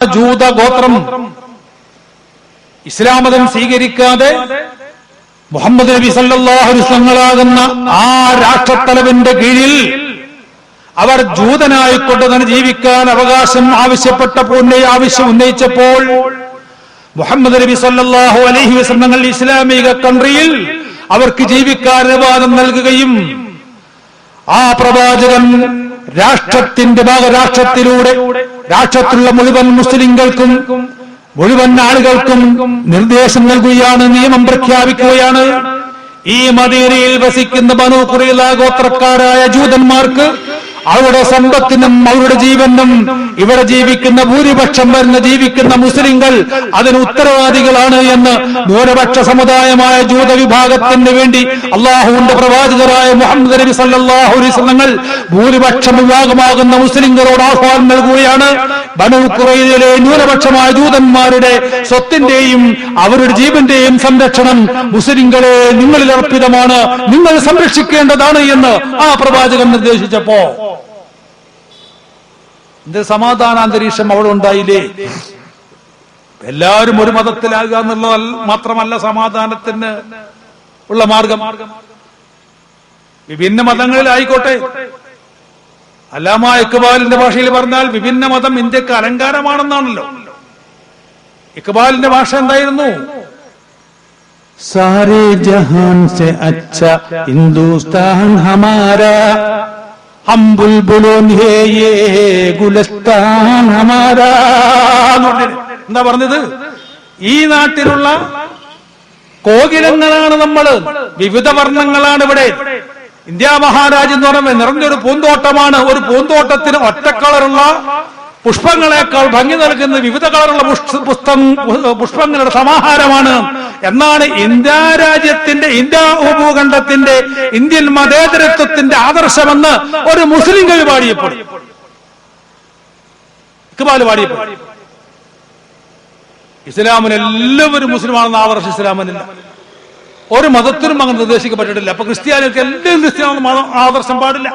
ജൂത ഗോത്രം ഇസ്ലാം മതം സ്വീകരിക്കാതെ മുഹമ്മദ് നബി സല്ലല്ലാഹു അലൈഹി വസല്ലം ആ രാഷ്ട്രത്തലവന്റെ കീഴിൽ അവർ ജൂതനായിക്കൊണ്ട് തന്നെ ജീവിക്കാൻ അവകാശം ആവശ്യം ഉന്നയിച്ചപ്പോൾ മുഹമ്മദ് നബി സല്ലല്ലാഹു അലൈഹി വസല്ലം ഇസ്ലാമിക കൺട്രിയിൽ അവർക്ക് ജീവിക്കാൻ അനുവാദം നൽകുകയും ആ പ്രവാചകൻ രാഷ്ട്രത്തിലൂടെ രാഷ്ട്രത്തിലുള്ള മുഴുവൻ മുസ്ലിങ്ങൾക്കും മുഴുവൻ ആളുകൾക്കും നിർദ്ദേശം നൽകുകയാണ്, നിയമം പ്രഖ്യാപിക്കുകയാണ്. ഈ മദീനയിൽ വസിക്കുന്ന ബനൂ ഖുറൈള ഗോത്രക്കാരായ ജൂതന്മാർക്ക് അവരുടെ സമ്പത്തിനും അവരുടെ ജീവനും ഇവിടെ ജീവിക്കുന്ന ഭൂരിപക്ഷം വരുന്ന ജീവിക്കുന്ന മുസ്ലിങ്ങൾ അതിന് ഉത്തരവാദികളാണ് എന്ന് ന്യൂനപക്ഷ സമുദായമായ ജൂത വിഭാഗത്തിന് വേണ്ടി അള്ളാഹുവിന്റെ പ്രവാചകരായ മുഹമ്മദ് നബി സല്ലല്ലാഹു അലൈഹി വസല്ലം ഭൂരിപക്ഷം വിഭാഗമാകുന്ന മുസ്ലിങ്ങളോട് ആഹ്വാനം നൽകുകയാണ്. ബനൂ ഖുറൈളയിലെ ന്യൂനപക്ഷമായ ജൂതന്മാരുടെ സ്വത്തിന്റെയും അവരുടെ ജീവന്റെയും സംരക്ഷണം മുസ്ലിങ്ങളെ നിങ്ങളിൽ അർപ്പിതമാണ്, നിങ്ങൾ സംരക്ഷിക്കേണ്ടതാണ് എന്ന് ആ പ്രവാചകൻ നിർദ്ദേശിച്ചപ്പോ എന്ത് സമാധാന അന്തരീക്ഷം അവിടെ ഉണ്ടായില്ലേ? എല്ലാവരും ഒരു മതത്തിലാകുക എന്നുള്ളത് മാത്രമല്ല സമാധാനത്തിന് ഉള്ള മാർഗം. വിഭിന്ന മതങ്ങളിലായിക്കോട്ടെ. അല്ലാമ ഇഖ്ബാലിന്റെ ഭാഷയിൽ പറഞ്ഞാൽ വിഭിന്ന മതം ഇന്ത്യക്ക് അലങ്കാരമാണെന്നാണല്ലോ. ഇഖ്ബാലിന്റെ ഭാഷ എന്തായിരുന്നു? സാരേ ജഹാൻ സെ അച്ഛാ ഹിന്ദുസ്ഥാൻ ഹമാരാ ഹം ബുൽബുലുൻ ഹേ യേ ഗുലസ്താൻ ഹമാരാ. എന്താ പറഞ്ഞത്? ഈ നാട്ടിലുള്ള കോകിലങ്ങളാണ് നമ്മള്, വിവിധ വർണ്ണങ്ങളാണ് ഇവിടെ. ഇന്ത്യ മഹാരാജ്യം എന്ന് പറയുമ്പോൾ നിറഞ്ഞൊരു പൂന്തോട്ടമാണ്. ഒരു പൂന്തോട്ടത്തിന് ഒറ്റ കളറുള്ള പുഷ്പങ്ങളെക്കാൾ ഭംഗി നൽകുന്ന വിവിധ കളറുള്ള പുഷ്പങ്ങളുടെ സമാഹാരമാണ് എന്നാണ് ഇന്ത്യ രാജ്യത്തിന്റെ, ഇന്ത്യ ഉപഭൂഖണ്ഡത്തിന്റെ, ഇന്ത്യൻ മതേതരത്വത്തിന്റെ ആദർശമെന്ന് ഒരു മുസ്ലിം കവി പാടിയപ്പോൾ, ഇഖ്ബാൽ പാടിയപ്പോൾ. ഇസ്ലാമിന് എല്ലാവരും മുസ്ലിമാണെന്ന് ആദർശം ഇസ്ലാമിനില്ല. ഒരു മതത്തിനും അങ്ങനെ നിർദ്ദേശിക്കപ്പെട്ടിട്ടില്ല. അപ്പൊ ക്രിസ്ത്യാനികൾക്ക് എല്ലാം ക്രിസ്ത്യാനി ആദർശം പാടില്ല.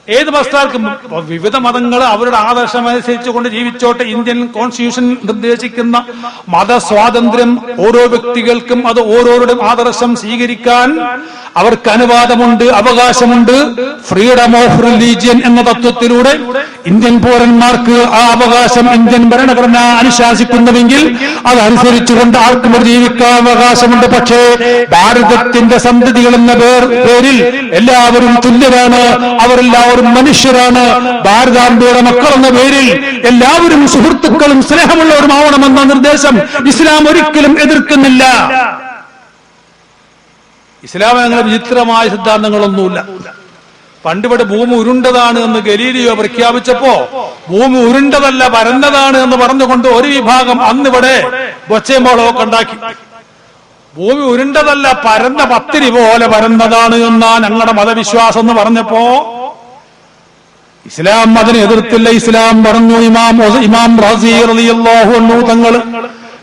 ഏത് മതക്കാർക്കും വിവിധ മതങ്ങൾ അവരുടെ ആദർശം അനുസരിച്ചുകൊണ്ട് ജീവിച്ചോട്ടെ. ഇന്ത്യൻ കോൺസ്റ്റിറ്റ്യൂഷൻ നിർദ്ദേശിക്കുന്ന മതസ്വാതന്ത്ര്യം ഓരോ വ്യക്തികൾക്കും അത് ഓരോരുടെയും ആദർശം സ്വീകരിക്കാൻ അവർക്ക് അനുവാദമുണ്ട്, അവകാശമുണ്ട്. ഫ്രീഡം ഓഫ് റിലീജിയൻ എന്ന തത്വത്തിലൂടെ ഇന്ത്യൻ പൗരന്മാർക്ക് ആ അവകാശം ഇന്ത്യൻ ഭരണഘടന അനുശാസിക്കുന്നുവെങ്കിൽ അതനുസരിച്ചുകൊണ്ട് ആർക്കും ജീവിക്കാൻ അവകാശമുണ്ട്. പക്ഷേ ഭാരതത്തിന്റെ സന്തതികൾ എന്ന പേരിൽ എല്ലാവരും തുല്യരാണ്, അവരെല്ലാവരും മനുഷ്യരാണ്. ഭാരതാംബയുടെ മക്കൾ എന്ന പേരിൽ എല്ലാവരും സുഹൃത്തുക്കളും സ്നേഹമുള്ളവരുമാവണമെന്ന നിർദ്ദേശം ഇസ്ലാം ഒരിക്കലും എതിർക്കുന്നില്ല. ഇസ്ലാം അങ്ങനെ വിചിത്രമായ സിദ്ധാന്തങ്ങളൊന്നുമില്ല. പണ്ടിവിടെ ഭൂമി ഉരുണ്ടതാണ് എന്ന് ഗലീലിയോ പ്രഖ്യാപിച്ചപ്പോ ഭൂമി ഉരുണ്ടതല്ല പരന്നതാണ് എന്ന് പറഞ്ഞുകൊണ്ട് ഒരു വിഭാഗം അന്നിവിടെ ബൊച്ചേമ്പോളൊക്കെ ഉണ്ടാക്കി. ഭൂമി ഉരുണ്ടതല്ല പരന്ന പത്തിരി പോലെ പരന്നതാണ് എന്നാ ഞങ്ങളുടെ മതവിശ്വാസം എന്ന് പറഞ്ഞപ്പോ ഇസ്ലാം അതിനെ എതിർത്തില്ല. ഇസ്ലാം പറഞ്ഞു, ഇമാം റാസി റളിയല്ലാഹു അൻഹു തങ്ങൾ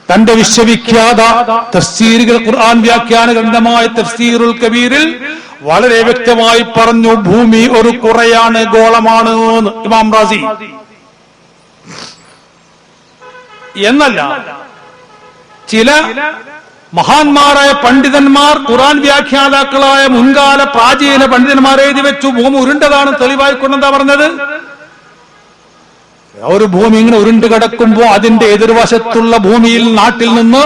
തന്റെ വിശ്വവിഖ്യാത തഫ്സീറുകൾ ഖുർആൻ വ്യാഖ്യാന ഗ്രന്ഥമായ തഫ്സീറുൽ കബീറിൽ വളരെ വ്യക്തമായി പറഞ്ഞു, ഭൂമി ഒരു കുറയാണ്, ഗോളമാണ് എന്ന് ഇമാം റാസി. എന്നല്ല, ചില മഹാന്മാരായ പണ്ഡിതന്മാർ, ഖുർആൻ വ്യാഖ്യാതാക്കളായ മുൻകാല പ്രാചീന പണ്ഡിതന്മാർ എഴുതി വെച്ചു ഭൂമി ഉരുണ്ടതാണ്. തെളിവായിക്കൊണ്ടെന്താ പറഞ്ഞത്? ഒരു ഭൂമി ഇങ്ങനെ ഉരുണ്ട് കിടക്കുമ്പോ അതിന്റെ എതിർവശത്തുള്ള ഭൂമിയിൽ നാട്ടിൽ നിന്ന്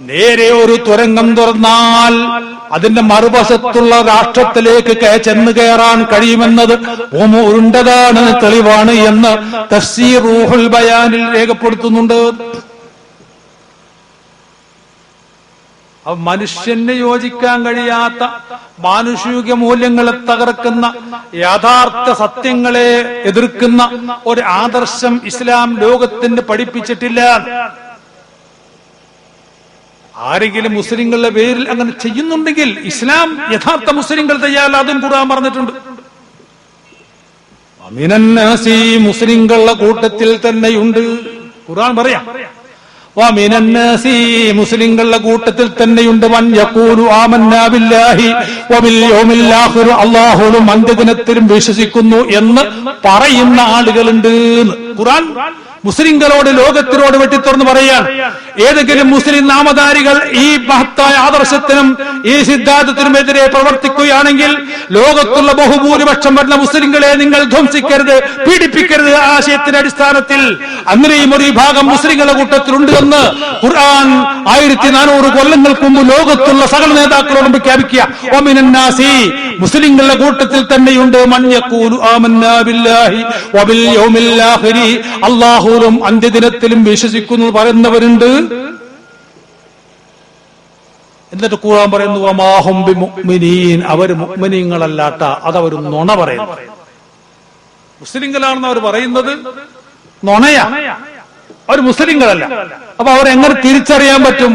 നേരെ ഒരു തുരങ്കം തുറന്നാൽ അതിന്റെ മറുവശത്തുള്ള രാഷ്ട്രത്തിലേക്ക് ചെന്ന് കയറാൻ കഴിയുമെന്നത് ഭൂമി ഉരുണ്ടതാണ്, തെളിവാണ് എന്ന് തഫ്സീർ റൂഹുൽ ബയാനിൽ രേഖപ്പെടുത്തുന്നുണ്ട്. മനുഷ്യന് യോജിക്കാൻ കഴിയാത്ത മാനുഷിക മൂല്യങ്ങളെ തകർക്കുന്ന യഥാർത്ഥ സത്യങ്ങളെ എതിർക്കുന്ന ഒരു ആദർശം ഇസ്ലാം ലോകത്തിന് പഠിപ്പിച്ചിട്ടില്ല. ആരെങ്കിലും മുസ്ലിങ്ങളുടെ പേരിൽ അങ്ങനെ ചെയ്യുന്നുണ്ടെങ്കിൽ ഇസ്ലാം യഥാർത്ഥ മുസ്ലിങ്ങൾ തയ്യാറല്ല, അതും ഖുർആൻ പറഞ്ഞിട്ടുണ്ട്. മിനന്നാസി, മുസ്ലിങ്ങളുടെ കൂട്ടത്തിൽ തന്നെയുണ്ട്. ഖുർആൻ പറയാം, മുസ്ലിങ്ങളുടെ കൂട്ടത്തിൽ തന്നെയുണ്ട് മൻ യഖൂലു ആമന്നാ ബില്ലാഹി വബിൽ യൗമിൽ ആഖിർ, അല്ലാഹുവിലും അന്ത്യദിനത്തിലും വിശ്വസിക്കുന്നു എന്ന് പറയുന്ന ആളുകളുണ്ട്. ഖുർആൻ മുസ്ലിങ്ങളോട് ലോകത്തിനോട് വെട്ടിത്തുറന്ന് പറയാൻ ഏതെങ്കിലും മുസ്ലിം നാമധാരികൾ ഈ മഹത്തായ ആദർശത്തിനും ഈ സിദ്ധാന്തത്തിനുമെതിരെ പ്രവർത്തിക്കുകയാണെങ്കിൽ ലോകത്തുള്ള ബഹുഭൂരിപക്ഷം വരുന്ന മുസ്ലിങ്ങളെ നിങ്ങൾ ധ്വംസിക്കരുത്, പീഡിപ്പിക്കരുത് ആശയത്തിന്റെ അടിസ്ഥാനത്തിൽ അങ്ങനെയും ഒരു വിഭാഗം മുസ്ലിങ്ങളുടെ കൂട്ടത്തിലുണ്ട് എന്ന് ഖുർആൻ 1400 കൊല്ലങ്ങൾക്ക് മുമ്പ് ലോകത്തുള്ള സകല നേതാക്കളോടും പ്രഖ്യാപിക്കുക. ഒമിനന്നാസി മുസ്ലിങ്ങളുടെ കൂട്ടത്തിൽ തന്നെയുണ്ട് മൻ യഖൂലു ആമന്നാ ബില്ലാഹി വബിൽ യൗമിൽ ആഖിരി അല്ലാഹുവിലും അന്ത്യദിനത്തിലും വിശ്വസിക്കുന്നു പറയുന്നവരുണ്ട്. എന്നിട്ട് ഖുർആൻ പറയുന്നു വമാഹും ബിമുഅ്മിനീൻ, അവർ മുഅ്മിനീങ്ങളല്ലാത്ത, അതവർ നുണ പറയുന്നു. മുസ്ലിങ്ങളാണെന്ന് അവർ പറയുന്നത് നുണയാ, അവർ മുസ്ലിങ്ങളല്ല. അപ്പൊ അവരെങ്ങനെ തിരിച്ചറിയാൻ പറ്റും?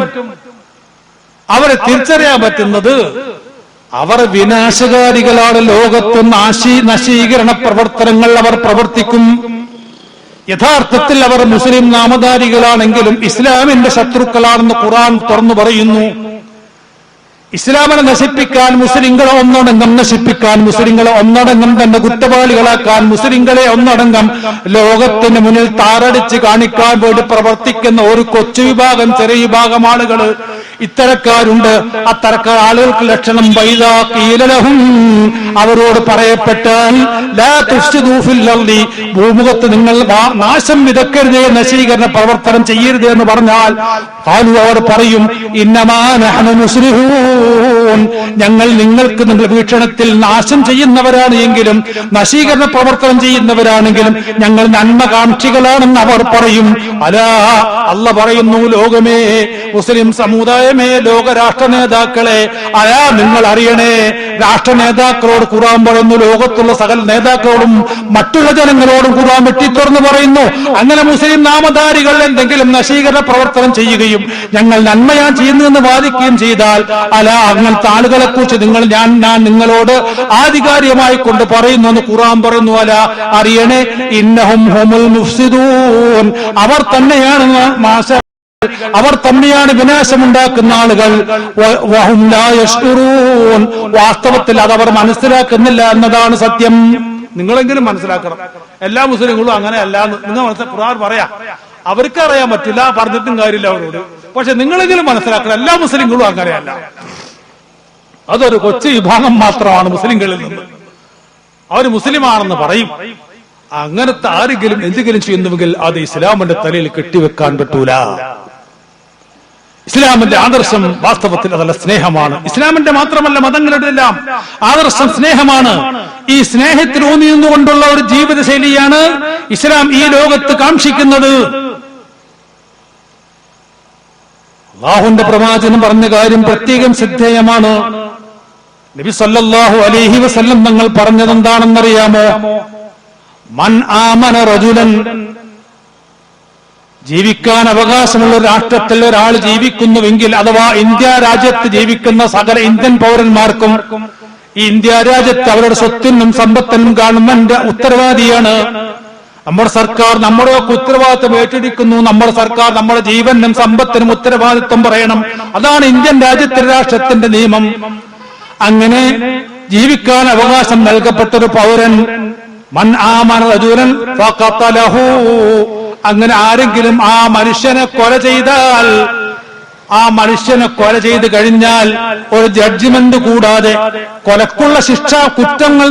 അവരെ തിരിച്ചറിയാൻ പറ്റുന്നത് അവർ വിനാശകാരികളാണ്. ലോകത്ത് നശീകരണ പ്രവർത്തനങ്ങൾ അവർ പ്രവർത്തിക്കും. യഥാർത്ഥത്തിൽ അവർ മുസ്ലിം നാമധാരികളാണെങ്കിലും ഇസ്ലാമിന്റെ ശത്രുക്കളാണെന്ന് ഖുർആൻ തുറന്നു പറയുന്നു. ഇസ്ലാമിനെ നശിപ്പിക്കാൻ, മുസ്ലിങ്ങളെ ഒന്നടങ്കം നശിപ്പിക്കാൻ, മുസ്ലിങ്ങളെ ഒന്നടങ്കം തന്നെ കുറ്റവാളികളാക്കാൻ, മുസ്ലിങ്ങളെ ഒന്നടങ്കം ലോകത്തിന് മുന്നിൽ താറടിച്ച് കാണിക്കാൻ വേണ്ടി പ്രവർത്തിക്കുന്ന ഒരു കൊച്ചു വിഭാഗം, ചെറിയ വിഭാഗം ആളുകൾ ഇത്തരക്കാരുണ്ട്. അത്തരക്കാർ ആളുകൾക്ക് ലക്ഷണം വൈദാഖീലലഹും, അവരോട് പറയപ്പെട്ടാൽ ലാ തുഫ്സിദൂ ഫിൽ അർളി, ഭൂമുഖത്ത് നിങ്ങൾ നാശം വിതക്കരുതേ, നശീകരണ പ്രവർത്തനം ചെയ്യരുത് എന്ന് പറഞ്ഞാൽ ഖാലു, അവർ പറയും ഇന്നമാ നഹ്നു മുസ്ലിഹൂൻ, ഞങ്ങൾ നിങ്ങൾക്ക് നിങ്ങളുടെ വീക്ഷണത്തിൽ നാശം ചെയ്യുന്നവരാണ് എങ്കിലും, നശീകരണ പ്രവർത്തനം ചെയ്യുന്നവരാണെങ്കിലും ഞങ്ങൾ നന്മകാംക്ഷികളാണെന്ന് അവർ പറയും. അലാ, അല്ലാഹ് പറയുന്നു, ലോകമേ, മുസ്ലിം സമുദായമേ, ലോക രാഷ്ട്ര നേതാക്കളെ, അലാ നിങ്ങൾ അറിയണേ. രാഷ്ട്ര നേതാക്കളോട് ഖുർആൻ പറയുന്നു, ലോകത്തുള്ള സകല നേതാക്കളോടും മറ്റുള്ള ജനങ്ങളോടും ഖുർആൻ വെട്ടിത്തുറന്ന് പറയുന്നു, അങ്ങനെ മുസ്ലിം നാമധാരികൾ എന്തെങ്കിലും നശീകരണ പ്രവർത്തനം ചെയ്യുകയും ഞങ്ങൾ നന്മയാണ് ചെയ്യുന്നതെന്ന് വാദിക്കുകയും ചെയ്താൽ, അല അങ്ങനത്തെ ആളുകളെ കുറിച്ച് ഞാൻ നിങ്ങളോട് ആധികാരികമായി കൊണ്ട് പറയുന്നു എന്ന് ഖുർആൻ പറയുന്നു. അല അറിയണേ, ഇന്നഹും ഹുമുൽ മുഫ്സിദൂൻ, അവർ തന്നെയാണ് അവർ തന്നെയാണ് വിനാശമുണ്ടാക്കുന്ന ആളുകൾ. വഹും ലാ യശ്ഉറൂൻ, വാസ്തവത്തിൽ അതവർ മനസ്സിലാക്കുന്നില്ല എന്നതാണ് സത്യം. നിങ്ങളെങ്കിലും മനസ്സിലാക്കണം. എല്ലാ മുസ്ലിങ്ങളും അങ്ങനെ അല്ല നിങ്ങൾ ഖുർആൻ പറയാ, അവർക്ക് അറിയാൻ പറ്റില്ല, പറഞ്ഞിട്ടും കാര്യമില്ല അവരോട്. പക്ഷെ നിങ്ങളെങ്കിലും മനസ്സിലാക്കണം, എല്ലാ മുസ്ലിങ്ങളും അങ്ങനെയല്ല. അതൊരു കൊച്ചു വിഭാഗം മാത്രമാണ് മുസ്ലിങ്ങളിൽ നിന്ന്. അവർ മുസ്ലിമാണെന്ന് പറയും. അങ്ങനത്തെ ആരെങ്കിലും എന്തെങ്കിലും ചെയ്യുന്നുവെങ്കിൽ അത് ഇസ്ലാമിന്റെ തലയിൽ കെട്ടിവെക്കാൻ പറ്റൂല. ഇസ്ലാമിന്റെ ആദർശം വാസ്തവത്തിൽ അതല്ല, സ്നേഹമാണ്. ഇസ്ലാമിന്റെ മാത്രമല്ല, മതങ്ങളുടെ എല്ലാം ആദർശം സ്നേഹമാണ്. ഈ സ്നേഹത്തിൽ ഊന്നി നിന്നുകൊണ്ടുള്ള ഒരു ജീവിതശൈലിയാണ് ഇസ്ലാം ഈ ലോകത്ത് കാക്ഷിക്കുന്നത്. അല്ലാഹുവിന്റെ പ്രവാചകൻ പറഞ്ഞ കാര്യം പ്രത്യേകം ശ്രദ്ധേയമാണ്. നബി സല്ലല്ലാഹു അലൈഹി വസല്ലം തങ്ങൾ പറഞ്ഞതെന്താണെന്നറിയാമോ? മൻ ആമന റജുലൻ, ജീവിക്കാൻ അവകാശമുള്ള രാഷ്ട്രത്തിൽ ഒരാൾ ജീവിക്കുന്നുവെങ്കിൽ, അഥവാ ഇന്ത്യ രാജ്യത്ത് ജീവിക്കുന്ന സകല ഇന്ത്യൻ പൗരന്മാർക്കും ഈ ഇന്ത്യ രാജ്യത്ത് അവരുടെ സ്വത്തിനും സമ്പത്തിനും ഗവൺമെന്റ് ഉത്തരവാദിയാണ്. നമ്മുടെ സർക്കാർ നമ്മുടെ ഉത്തരവാദിത്വം ഏറ്റെടുക്കുന്നു. നമ്മുടെ സർക്കാർ നമ്മുടെ ജീവനും സമ്പത്തിനും ഉത്തരവാദിത്വം പറയണം. അതാണ് ഇന്ത്യൻ രാജ്യത്തെ രാഷ്ട്രത്തിന്റെ നിയമം. അങ്ങനെ ജീവിക്കാൻ അവകാശം നൽകപ്പെട്ടൊരു പൗരൻ, മൻ ആമന റജുലൻ ഫഖതലഹു, അങ്ങനെ ആരെങ്കിലും ആ മനുഷ്യനെ കൊല ചെയ്താൽ, ആ മനുഷ്യനെ കൊല ചെയ്ത് കഴിഞ്ഞാൽ ഒരു ജഡ്ജിമെന്റ് കൂടാതെ, കൊലക്കുള്ള ശിക്ഷ, കുറ്റങ്ങൾ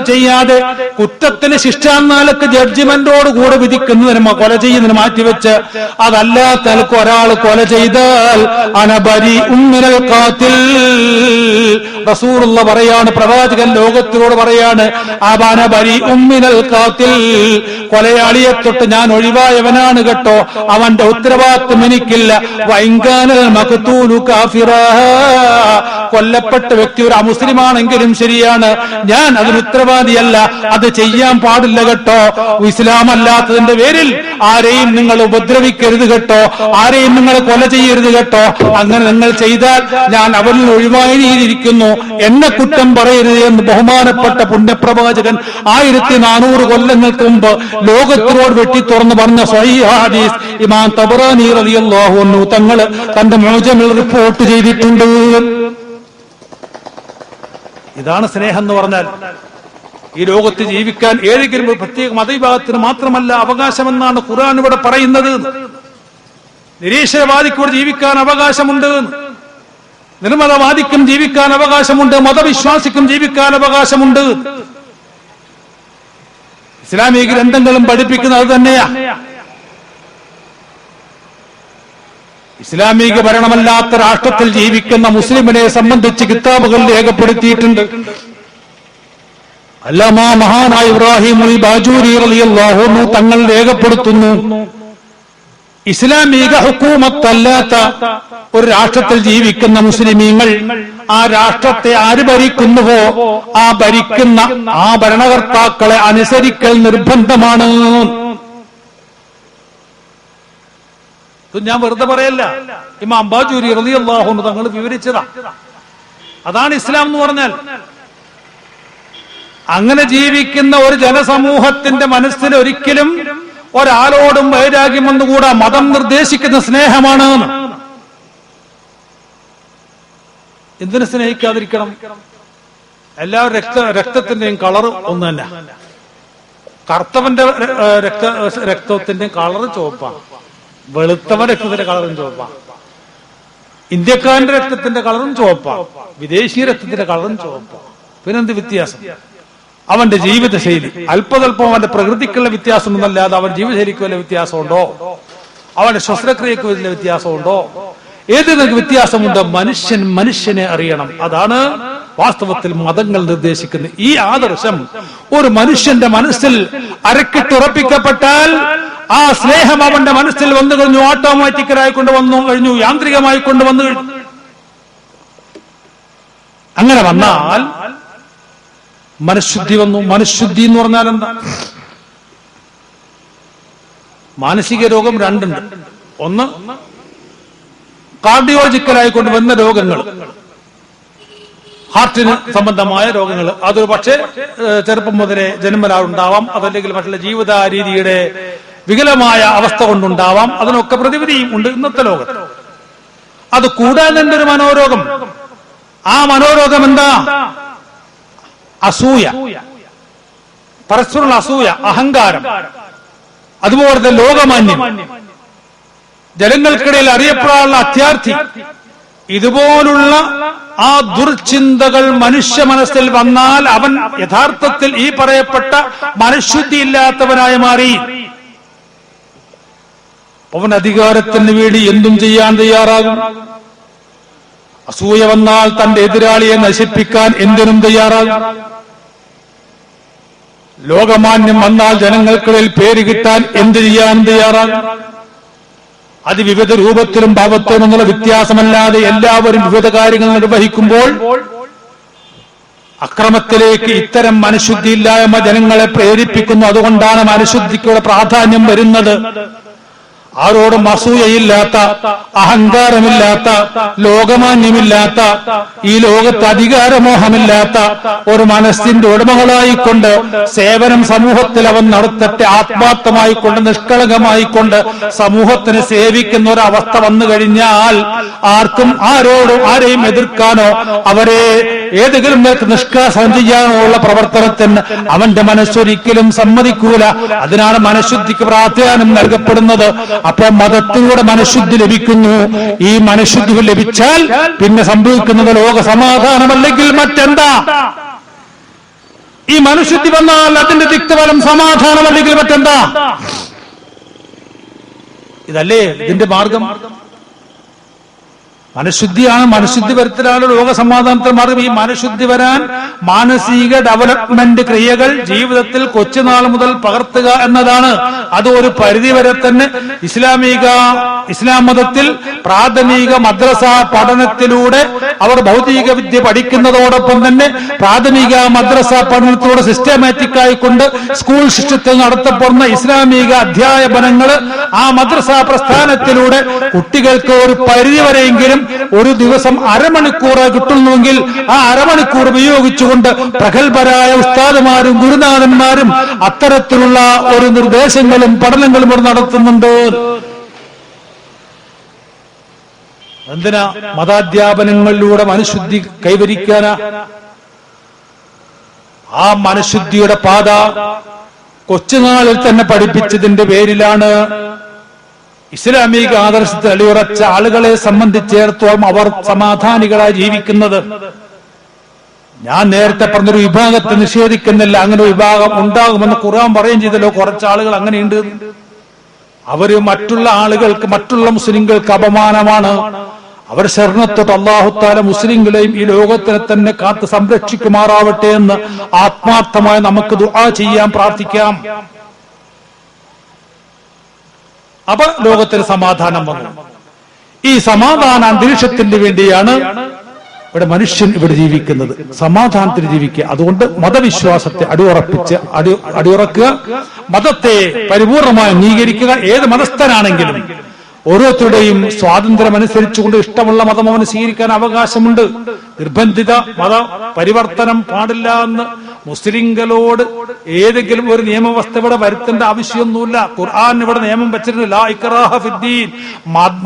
ചെയ്യാതെ, കുറ്റത്തിന് ശിക്ഷ എന്നാലൊക്കെ ജഡ്ജിമെന്റോട് കൂടെ വിധിക്കുന്നതിന്, കൊല ചെയ്യുന്നതിന് മാറ്റിവെച്ച് അതല്ലാത്ത നിലക്ക് ഒരാൾ കൊല ചെയ്താൽ അനബരി ഉമ്മിനൽ ഖാതിൽ, റസൂലുള്ള പറയാണ്, പ്രവാചകൻ ലോകത്തിനോട് പറയാണ്, അനബരി ഉമ്മിനൽ ഖാതിൽ, കൊലയാളിയെ തൊട്ട് ഞാൻ ഒഴിവായവനാണ് കേട്ടോ, അവന്റെ ഉത്തരവാദിത്വം എനിക്കില്ല. വൈങ്കാനൽ മഖ്തൂലു കാഫിറാ, കൊല്ലപ്പെട്ട വ്യക്തി ഒരു അമുസ്ലിമാണെങ്കിലും ശരിയാണ്, ഞാൻ അതിന് ഉത്തരവാദിയല്ല, അത് ചെയ്യാൻ പാടില്ല കേട്ടോ. ഇസ്ലാം അല്ലാത്തതിന്റെ പേരിൽ ആരെയും നിങ്ങൾ ഉപദ്രവിക്കരുത് കേട്ടോ, ആരെയും നിങ്ങൾ കൊല ചെയ്യരുത് കേട്ടോ. അങ്ങനെ നിങ്ങൾ ചെയ്താൽ ഞാൻ അവരിൽ ഒഴിവായിരിക്കുന്നു, എന്നെ കുറ്റം പറയരുത് എന്ന് ബഹുമാനപ്പെട്ട പുണ്യപ്രവാചകൻ 1400 കൊല്ലങ്ങൾക്ക് മുമ്പ് ലോകത്തിനോട് വെട്ടി തുറന്ന് പറഞ്ഞ സ്വഹീഹ് ഹദീസ് ഇമാം തബറാനി റളിയല്ലാഹു അൻഹു തങ്ങൾ തന്റെ മുഅ്ജമിൽ റിപ്പോർട്ട് ചെയ്തിട്ടുണ്ട്. ഇതാണ് സ്നേഹം എന്ന് പറഞ്ഞാൽ. ഈ ലോകത്ത് ജീവിക്കാൻ ഏതെങ്കിലും ഒരു പ്രത്യേക മതവിഭാഗത്തിന് മാത്രമല്ല അവകാശമെന്നാണ് ഖുർആൻ ഇവിടെ പറയുന്നത്. നിരീശ്വരവാദിക്ക് ഇവിടെ ജീവിക്കാൻ അവകാശമുണ്ട്, നിർമ്മതവാദിക്കും ജീവിക്കാൻ അവകാശമുണ്ട്, മതവിശ്വാസിക്കും ജീവിക്കാൻ അവകാശമുണ്ട്. ഇസ്ലാമിക ഗ്രന്ഥങ്ങളും പഠിപ്പിക്കുന്നത് അത് തന്നെയാ. ഇസ്ലാമിക ഭരണമല്ലാത്ത രാഷ്ട്രത്തിൽ ജീവിക്കുന്ന മുസ്ലിമിനെ സംബന്ധിച്ച് കിതാബുകൾ രേഖപ്പെടുത്തിയിട്ടുണ്ട്. അല്ലാമ മഹാനായ ഇബ്രാഹിം അൽ ബാജൂരി റളിയല്ലാഹു അൻഹു തങ്ങൾ രേഖപ്പെടുത്തുന്നു, ഇസ്ലാമിക ഹുക്കൂമത്തല്ലാത്ത ഒരു രാഷ്ട്രത്തിൽ ജീവിക്കുന്ന മുസ്ലിമീങ്ങൾ ആ രാഷ്ട്രത്തെ ആര് ഭരിക്കുന്നുവോ ആ ഭരിക്കുന്ന ആ ഭരണകർത്താക്കളെ അനുസരിക്കൽ നിർബന്ധമാണ്. ഞാൻ വെറുതെ പറയല്ല, ഇമാം ബാജൂരി റളിയല്ലാഹു അൻഹു തങ്ങൾ വിവരിച്ചതാ. അതാണ് ഇസ്ലാം എന്ന് പറഞ്ഞാൽ. അങ്ങനെ ജീവിക്കുന്ന ഒരു ജനസമൂഹത്തിന്റെ മനസ്സിൽ ഒരിക്കലും ഒരാളോടും വൈരാഗ്യം വന്നുകൂടാ. മതം നിർദ്ദേശിക്കുന്ന സ്നേഹമാണ്. എന്തിനു സ്നേഹിക്കാതിരിക്കണം? എല്ലാവരും രക്തത്തിന്റെയും കളർ ഒന്ന് തന്നെ. കറുത്തവന്റെ രക്തത്തിന്റെയും കളർ ചുവപ്പാണ്, വെളുത്തവൻ രക്തത്തിന്റെ കളറും ചുവപ്പാണ്. ഇന്ത്യക്കാരന്റെ രക്തത്തിന്റെ കളറും ചുവപ്പാണ്, വിദേശീയ രക്തത്തിന്റെ കളറും ചുവപ്പാണ്. പിന്നെന്ത് വ്യത്യാസം? അവന്റെ ജീവിതശൈലി അല്പതല്പം അവന്റെ പ്രകൃതിക്കുള്ള വ്യത്യാസമൊന്നല്ലാതെ അവൻ ജീവിതശൈലിക്ക് വല്ല വ്യത്യാസമുണ്ടോ? അവന്റെ ശ്വസനക്രിയക്ക് വല്ല വ്യത്യാസമുണ്ടോ? ഏതെങ്കിലും വ്യത്യാസമുണ്ടോ? മനുഷ്യനെ അറിയണം. അതാണ് വാസ്തവത്തിൽ മതങ്ങൾ നിർദ്ദേശിക്കുന്നത്. ഈ ആദർശം ഒരു മനുഷ്യന്റെ മനസ്സിൽ അരക്കിട്ടുറപ്പിക്കപ്പെട്ടാൽ ആ സ്നേഹം അവന്റെ മനസ്സിൽ വന്നു കഴിഞ്ഞു. ഓട്ടോമാറ്റിക്കലായി കൊണ്ടുവന്നു കഴിഞ്ഞു, യാന്ത്രികമായി കൊണ്ടുവന്നു കഴിഞ്ഞു. അങ്ങനെ വന്നാൽ മനഃശുദ്ധി വന്നു. മനഃശുദ്ധി എന്ന് പറഞ്ഞാൽ എന്താ? മാനസിക രോഗം രണ്ടുണ്ട്. ഒന്ന് കാർഡിയോളജിക്കലായി കൊണ്ടുവന്ന രോഗങ്ങൾ, ഹാർട്ടിന് സംബന്ധമായ രോഗങ്ങൾ. അതൊരു പക്ഷേ ചെറുപ്പം മുതലേ ജന്മനാ ഉണ്ടാവാം, അതല്ലെങ്കിൽ മറ്റുള്ള ജീവിത രീതിയുടെ വികലമായ അവസ്ഥ കൊണ്ടുണ്ടാവാം. അതിനൊക്കെ പ്രതിവിധിയും ഉണ്ട് ഇന്നത്തെ ലോകത്ത്. അത് കൂടാതെ ഒരു മനോരോഗം. ആ മനോരോഗം എന്താ? അസൂയ, പരസ്പരമുള്ള അസൂയ, അഹങ്കാരം, അതുപോലെ തന്നെ ലോകമാന്യം, ജനങ്ങൾക്കിടയിൽ അറിയപ്പെടാനുള്ള അത്യാർത്ഥി. ഇതുപോലുള്ള ആ ദുർചിന്തകൾ മനുഷ്യ മനസ്സിൽ വന്നാൽ അവൻ യഥാർത്ഥത്തിൽ ഈ പറയപ്പെട്ട മനഃശുദ്ധിയില്ലാത്തവനായി മാറി. അവൻ അധികാരത്തിന് വേണ്ടി എന്തും ചെയ്യാൻ തയ്യാറാകും. അസൂയ വന്നാൽ തന്റെ എതിരാളിയെ നശിപ്പിക്കാൻ എന്തിനും തയ്യാറാകും. ലോകമാന്യം വന്നാൽ ജനങ്ങൾക്കിടയിൽ പേര് കിട്ടാൻ എന്ത് ചെയ്യാനും തയ്യാറാകും. അത് വിവിധ രൂപത്തിലും ഭാവത്തിലും എന്നുള്ള വ്യത്യാസമല്ലാതെ എല്ലാവരും വിവിധ കാര്യങ്ങൾ നിർവഹിക്കുമ്പോൾ അക്രമത്തിലേക്ക് ഇത്തരം മനഃശുദ്ധിയില്ലായ്മ ജനങ്ങളെ പ്രേരിപ്പിക്കുന്നു. അതുകൊണ്ടാണ് മനഃശുദ്ധിക്കുള്ള പ്രാധാന്യം വരുന്നത്. ആരോടും അസൂയയില്ലാത്ത, അഹങ്കാരമില്ലാത്ത, ലോകമാന്യമില്ലാത്ത, ഈ ലോകത്ത് അധികാരമോഹമില്ലാത്ത ഒരു മനസ്സിന്റെ ഉടമകളായിക്കൊണ്ട് സേവനം സമൂഹത്തിൽ അവൻ നടത്തട്ടെ. ആത്മാർത്ഥമായിക്കൊണ്ട് നിഷ്കളങ്കമായിക്കൊണ്ട് സമൂഹത്തിന് സേവിക്കുന്ന ഒരവസ്ഥ വന്നു കഴിഞ്ഞാൽ ആർക്കും ആരെയും എതിർക്കാനോ അവരെ ഏതെങ്കിലും നിഷ്കാസം ചെയ്യാനോ ഉള്ള പ്രവർത്തനത്തിന് അവന്റെ മനസ്സൊരിക്കലും സമ്മതിക്കൂല. അതിനാണ് മനഃശുദ്ധിക്ക് പ്രാധാന്യം നൽകപ്പെടുന്നത്. അപ്പൊ മതത്തിലൂടെ മനഃശുദ്ധി ലഭിക്കുന്നു. ഈ മനഃശുദ്ധി ലഭിച്ചാൽ പിന്നെ സംഭവിക്കുന്നത് ലോക സമാധാനമല്ലെങ്കിൽ മറ്റെന്താ? ഈ മനഃശുദ്ധി വന്നാൽ അതിന്റെ തിക്തഫലം സമാധാനമല്ലെങ്കിൽ മറ്റെന്താ? ഇതല്ലേ ഇതിന്റെ മാർഗം? മനഃശുദ്ധിയാണ്, മനഃശുദ്ധി വരുത്തലാണ് ലോക സമാധാനത്തിന് മാർഗം. ഈ മനഃശുദ്ധി വരാൻ മാനസിക ഡെവലപ്മെന്റ് ക്രിയകൾ ജീവിതത്തിൽ കൊച്ചുനാൾ മുതൽ പകർത്തുക എന്നതാണ്. അത് ഒരു പരിധിവരെ തന്നെ ഇസ്ലാം മതത്തിൽ പ്രാഥമിക മദ്രസ പഠനത്തിലൂടെ അവർ ഭൗതിക വിദ്യ പഠിക്കുന്നതോടൊപ്പം തന്നെ പ്രാഥമിക മദ്രസ പഠനത്തിലൂടെ സിസ്റ്റമാറ്റിക് ആയിക്കൊണ്ട് സ്കൂൾ സിസ്റ്റത്തിൽ നടത്തപ്പെടുന്ന ഇസ്ലാമിക അധ്യാപനങ്ങൾ ആ മദ്രസ പ്രസ്ഥാനത്തിലൂടെ കുട്ടികൾക്ക് ഒരു പരിധിവരെയെങ്കിലും ഒരു ദിവസം അരമണിക്കൂർ കിട്ടുന്നുവെങ്കിൽ ആ അരമണിക്കൂർ ഉപയോഗിച്ചുകൊണ്ട് പ്രഗത്ഭരായ ഉസ്താദുമാരും ഗുരുനാഥന്മാരും അത്തരത്തിലുള്ള ഒരു നിർദ്ദേശങ്ങളും പഠനങ്ങളും ഇവിടെ നടത്തുന്നുണ്ട്. എന്തിനാ? മതാധ്യാപനങ്ങളിലൂടെ മനഃശുദ്ധി കൈവരിക്കാനാ. ആ മനഃശുദ്ധിയുടെ പാത കൊച്ചുനാളിൽ തന്നെ പഠിപ്പിച്ചതിന്റെ പേരിലാണ് ഇസ്ലാമിക ആദർശത്തിൽ അടിയുറച്ച ആളുകളെ സംബന്ധിച്ചിടത്തോളം അവർ സമാധാനികളായി ജീവിക്കുന്നത്. ഞാൻ നേരത്തെ പറഞ്ഞൊരു വിഭാഗത്തെ നിഷേധിക്കുന്നില്ല, അങ്ങനെ ഒരു വിഭാഗം ഉണ്ടാകുമെന്ന് ഖുർആൻ പറയുകയും ചെയ്തല്ലോ. കുറച്ച് ആളുകൾ അങ്ങനെയുണ്ട്. അവര് മറ്റുള്ള ആളുകൾക്ക്, മറ്റുള്ള മുസ്ലിങ്ങൾക്ക് അപമാനമാണ്. അവർ ശരണത്തോട്ട് അല്ലാഹു തആല മുസ്ലിങ്ങളെയും ഈ ലോകത്തിനെ തന്നെ കാത്ത് സംരക്ഷിക്കുമാറാവട്ടെ എന്ന് ആത്മാർത്ഥമായി നമുക്ക് ദുആ ചെയ്യാം, പ്രാർത്ഥിക്കാം. അപ്പൊ ലോകത്തിന് സമാധാനം വന്നു. ഈ സമാധാന അന്തരീക്ഷത്തിന് വേണ്ടിയാണ് ഇവിടെ മനുഷ്യൻ ഇവിടെ ജീവിക്കുന്നത്, സമാധാനത്തിന് ജീവിക്കുക. അതുകൊണ്ട് മതവിശ്വാസത്തെ അടിയുറക്കുക, മതത്തെ പരിപൂർണമായി അംഗീകരിക്കുക. ഏത് മതസ്ഥനാണെങ്കിലും ഓരോരുത്തരുടെയും സ്വാതന്ത്ര്യം അനുസരിച്ചുകൊണ്ട് ഇഷ്ടമുള്ള മതം അവന് സ്വീകരിക്കാൻ അവകാശമുണ്ട്. നിർബന്ധിത മത പരിവർത്തനം പാടില്ല എന്ന് മുസ്ലിങ്ങളോട് ഏതെങ്കിലും ഒരു നിയമവ്യവസ്ഥ ഇവിടെ വരുത്തേണ്ട ആവശ്യമൊന്നുമില്ല. ഖുർആൻ ഇവിടെ നിയമം വെച്ചിട്ടുണ്ട്, ലാ ഇക്റാഹ ഫിദ്ദീൻ,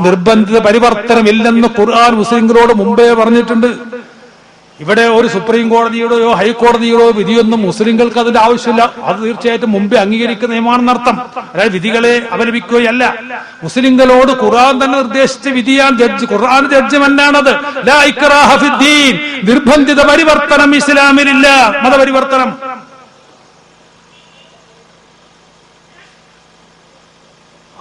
നിർബന്ധിത പരിവർത്തനം ഇല്ലെന്ന് ഖുർആൻ മുസ്ലിങ്ങളോട് മുമ്പേ പറഞ്ഞിട്ടുണ്ട്. ഇവിടെ ഒരു സുപ്രീം കോടതിയുടെയോ ഹൈക്കോടതിയുടെയോ വിധിയൊന്നും മുസ്ലിങ്ങൾക്ക് അതിന്റെ ആവശ്യമില്ല. അത് തീർച്ചയായിട്ടും മുമ്പേ അംഗീകരിക്കുന്ന നിയമമാണെന്നർത്ഥം. അതായത് വിധികളെ അപലപിക്കുകയല്ല. മുസ്ലിങ്ങളോട് ഖുർആൻ തന്നെ നിർദ്ദേശിച്ച വിധിയാണ് ജഡ്ജ്, ഖുർആൻ ജഡ്ജ്മെന്റാണത്. ലാ ഇക്റാഹ ഫിദ്ദീൻ, നിർബന്ധിത പരിവർത്തനം ഇസ്ലാമിലില്ല, മതപരിവർത്തനം.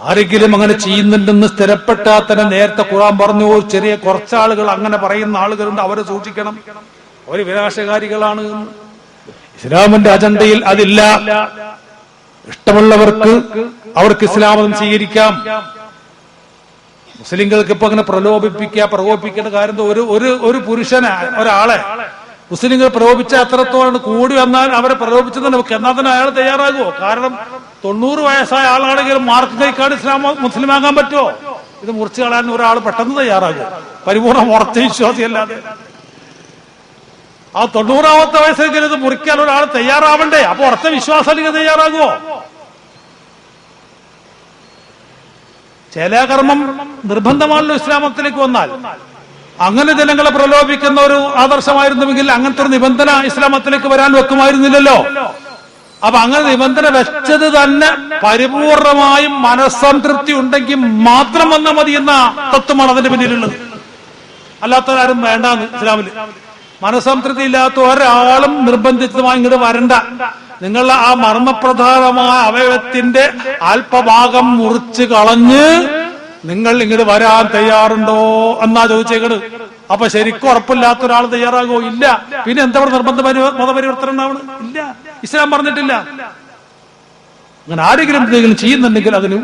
ആരെങ്കിലും അങ്ങനെ ചെയ്യുന്നുണ്ടെന്ന് സ്ഥിരപ്പെട്ടാൽ തന്നെ നേരത്തെ ഖുർആൻ പറഞ്ഞു, ചെറിയ കുറച്ചാളുകൾ അങ്ങനെ പറയുന്ന ആളുകളുണ്ട്, അവരെ സൂക്ഷിക്കണം, അവർ വിനാശകാരികളാണ്. ഇസ്ലാമിന്റെ അജണ്ടയിൽ അതില്ല. ഇഷ്ടമുള്ളവർക്ക് അവർക്ക് ഇസ്ലാമതം സ്വീകരിക്കാം. മുസ്ലിങ്ങൾക്ക് ഇപ്പൊ അങ്ങനെ പ്രകോപിപ്പിക്കേണ്ട കാര്യം ഒരു പുരുഷനെ, ഒരാളെ മുസ്ലിങ്ങൾ പ്രലോഭിച്ച എത്രത്തോളം കൂടി വന്നാൽ അവരെ പ്രലോഭിച്ചത് നമുക്ക് എന്നാൽ തന്നെ അയാൾ തയ്യാറാകുമോ? കാരണം 90 വയസ്സായ ആളാണെങ്കിലും മാർക്ക് കൈക്കാട് മുസ്ലിമാകാൻ പറ്റുമോ? ഇത് മുറിച്ചു കളയാൻ ഒരാൾ പെട്ടെന്ന് തയ്യാറാകുമോ? പരിപൂർണ്ണ ഉറച്ച വിശ്വാസിയല്ലാതെ. ആ 90ാമത്തെ വയസ്സെങ്കിലും ഇത് മുറിക്കാൻ ഒരാൾ തയ്യാറാവണ്ടേ? അപ്പൊ ഉറച്ച വിശ്വാസം തയ്യാറാകുമോ? ചില കർമ്മം നിർബന്ധമാണല്ലോ ഇസ്ലാമത്തിലേക്ക് വന്നാൽ. അങ്ങനെ ജനങ്ങളെ പ്രലോഭിക്കുന്ന ഒരു ആദർശമായിരുന്നുവെങ്കിൽ അങ്ങനത്തെ ഒരു നിബന്ധന ഇസ്ലാമത്തിലേക്ക് വരാൻ വെക്കുമായിരുന്നില്ലല്ലോ. അപ്പൊ അങ്ങനെ നിബന്ധന വെച്ചത് തന്നെ പരിപൂർണമായും മനസ്സംതൃപ്തി ഉണ്ടെങ്കിൽ മാത്രം വന്നാൽ മതി എന്ന തത്വമാണ് അതിന്റെ പിന്നിലുള്ളത്. അല്ലാത്തവരാരും വേണ്ടാന്ന് ഇസ്ലാമില്. മനസ്സംതൃപ്തി ഇല്ലാത്ത ഒരാളും നിർബന്ധിതമായി ഇങ്ങോട്ട് വരണ്ട. നിങ്ങളുടെ ആ മർമ്മപ്രധാനമായ അവയവത്തിന്റെ അല്പഭാഗം മുറിച്ച് കളഞ്ഞ് നിങ്ങൾ ഇങ്ങോട്ട് വരാൻ തയ്യാറുണ്ടോ എന്നാ ചോദിച്ചേക്കട്. അപ്പൊ ശരിക്കും ഉറപ്പില്ലാത്ത ഒരാൾ തയ്യാറാകോ? ഇല്ല. പിന്നെ എന്താ നിർബന്ധ മതപരിവർത്തനം ഉണ്ടാവണം? ഇല്ല, ഇസ്ലാം പറഞ്ഞിട്ടില്ല. അങ്ങനെ ആരെങ്കിലും എന്തെങ്കിലും ചെയ്യുന്നുണ്ടെങ്കിൽ അതിന്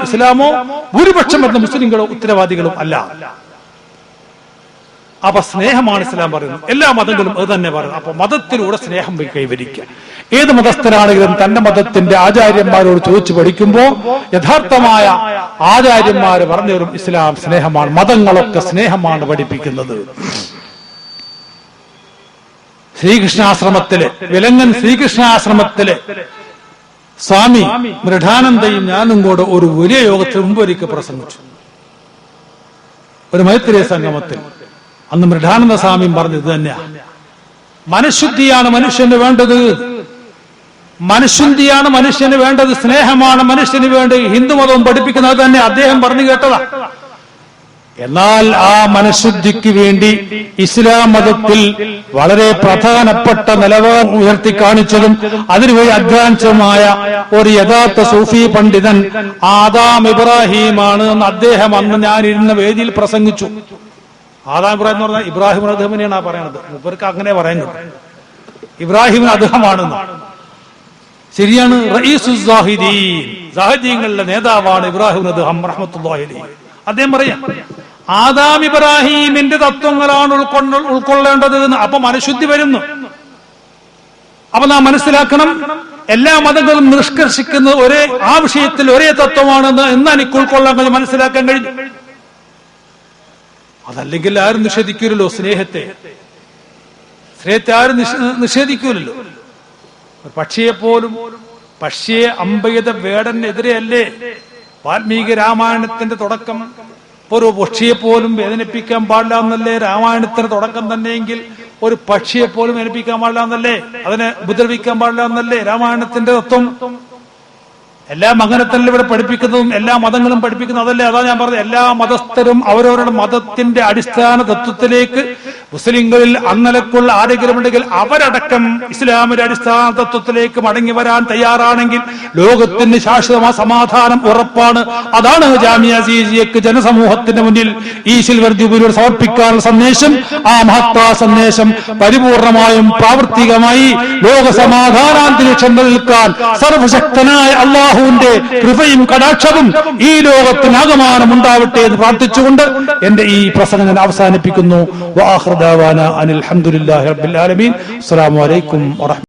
ഇസ്ലാമോ ഭൂരിപക്ഷം വരുന്ന മുസ്ലിങ്ങളോ ഉത്തരവാദികളും അല്ല. അപ്പൊ സ്നേഹമാണ് ഇസ്ലാം പറയുന്നത്. എല്ലാ മതങ്ങളും അത് തന്നെ പറയുന്നത്. അപ്പൊ മതത്തിലൂടെ സ്നേഹം കൈവരിക്കുക. ഏത് മതസ്ഥനാണെങ്കിലും തന്റെ മതത്തിന്റെ ആചാര്യന്മാരോട് ചോദിച്ചു പഠിക്കുമ്പോ യഥാർത്ഥമായ ആചാര്യന്മാര് പറഞ്ഞവരും ഇസ്ലാം സ്നേഹമാണ്. മതങ്ങളൊക്കെ സ്നേഹമാണ് പഠിപ്പിക്കുന്നത്. ശ്രീകൃഷ്ണാശ്രമത്തിലെ വിലങ്ങൻ ശ്രീകൃഷ്ണാശ്രമത്തിലെ സ്വാമി മൃഢാനന്ദയും ഞാനും കൂടെ ഒരു വലിയ യോഗത്തിൽ മുമ്പൊരിക്കൽ പ്രസംഗിച്ചു. ഒരു മൈത്രീയ സംഗമത്തിൽ അന്ന് മൃഢാനന്ദ സ്വാമിയും പറഞ്ഞത് തന്നെയാ, മനഃശുദ്ധിയാണ് മനുഷ്യന് വേണ്ടത്, മനഃശുദ്ധിയാണ് മനുഷ്യന് വേണ്ടത്, സ്നേഹമാണ് മനുഷ്യന് വേണ്ടത്. ഹിന്ദുമതവും പഠിപ്പിക്കുന്നത് തന്നെ അദ്ദേഹം പറഞ്ഞു കേട്ടതാ. എന്നാൽ ആ മനഃശുദ്ധിക്ക് വേണ്ടി ഇസ്ലാം മതത്തിൽ വളരെ പ്രധാനപ്പെട്ട നിലവാരം ഉയർത്തി കാണിച്ചതും അതിനുവേണ്ടി അധ്വാനിച്ചതുമായ ഒരു യഥാർത്ഥ സൂഫി പണ്ഡിതൻ ആദാം ഇബ്രാഹിമാണ് എന്ന് അദ്ദേഹം അന്ന് ഞാനിരുന്ന വേദിയിൽ പ്രസംഗിച്ചു. ആദാം ഇബ്രാഹിം എന്ന് പറഞ്ഞാൽ ഇബ്രാഹിം അദ്ദേഹമിനെയാണ് പറയണത്. ഇവർക്ക് അങ്ങനെ പറയാൻ കിട്ടും, ഇബ്രാഹിമിന് അദ്ദേഹമാണെന്ന്. ശരിയാണ്. സാഹിത്യങ്ങളുടെ നേതാവാണ് ഇബ്രാഹിം അദ്ദേഹം റഹ്മത്തുള്ളാഹി അലൈഹി. അദ്ദേഹം പറയാം, ആദാം ഇബ്രാഹിമിന്റെ തത്വങ്ങളാണ് ഉൾക്കൊള്ളേണ്ടത് എന്ന്. അപ്പൊ മനഃശുദ്ധി വരുന്നു. അപ്പൊ നാം മനസ്സിലാക്കണം, എല്ലാ മതങ്ങളും നിഷ്കർഷിക്കുന്നത് ആ വിഷയത്തിൽ ഒരേ തത്വമാണെന്ന് എന്നാണ് എനിക്ക് ഉൾക്കൊള്ളാൻ കഴിഞ്ഞ് മനസ്സിലാക്കാൻ കഴിഞ്ഞു. അതല്ലെങ്കിൽ ആരും നിഷേധിക്കൂലല്ലോ സ്നേഹത്തെ ആരും നിഷേധിക്കൂലല്ലോ. പക്ഷിയെ അമ്പെയ്ത വേടനെതിരെയല്ലേ വാൽമീകി രാമായണത്തിന്റെ തുടക്കം? ഒരു പക്ഷിയെ പോലും വേദനിപ്പിക്കാൻ പാടില്ല എന്നല്ലേ രാമായണത്തിന്റെ തുടക്കം തന്നെയെങ്കിൽ ഒരു പക്ഷിയെ പോലും ഏൽപ്പിക്കാൻ പാടില്ല എന്നല്ലേ, അതിനെ ഉപദ്രവിക്കാൻ പാടില്ല എന്നല്ലേ രാമായണത്തിന്റെ തത്വം. എല്ലാം അങ്ങനെ തന്നെ ഇവിടെ പഠിപ്പിക്കുന്നതും എല്ലാ മതങ്ങളും പഠിപ്പിക്കുന്നതും അതല്ലേ. അതാ ഞാൻ പറഞ്ഞത്, എല്ലാ മതസ്ഥരും അവരവരുടെ മതത്തിന്റെ അടിസ്ഥാന തത്വത്തിലേക്ക്, മുസ്ലിങ്ങളിൽ അന്നലക്കുള്ള ആരെങ്കിലും ഉണ്ടെങ്കിൽ അവരടക്കം ഇസ്ലാമിന്റെ അടിസ്ഥാന തത്വത്തിലേക്ക് മടങ്ങി വരാൻ തയ്യാറാണെങ്കിൽ ലോകത്തിന് ശാശ്വതമായ സമാധാനം ഉറപ്പാണ്. അതാണ് ജാമിയ അസീസിയക്ക് ജനസമൂഹത്തിന്റെ മുന്നിൽ ഈ സിൽവർ ജൂബിലിയോട് സമർപ്പിക്കാനുള്ള സന്ദേശം. ആ മഹത്താ സന്ദേശം പരിപൂർണമായും പ്രാവർത്തികമായി ലോക സമാധാനാന്തരീക്ഷം നിലനിൽക്കാൻ സർവശക്തനായ അള്ളാഹുവിന്റെ കൃപയും കടാക്ഷവും ഈ ലോകത്തിനാകമാനം ഉണ്ടാവട്ടെ എന്ന് പ്രാർത്ഥിച്ചുകൊണ്ട് എന്റെ ഈ പ്രസംഗം ഞാൻ അവസാനിപ്പിക്കുന്നു. അനിൽ ഹംദുലില്ലാഹി റബ്ബിൽ ആലമീൻ. അസ്സലാമു അലൈക്കും വറഹ്മത്തുള്ളാഹി.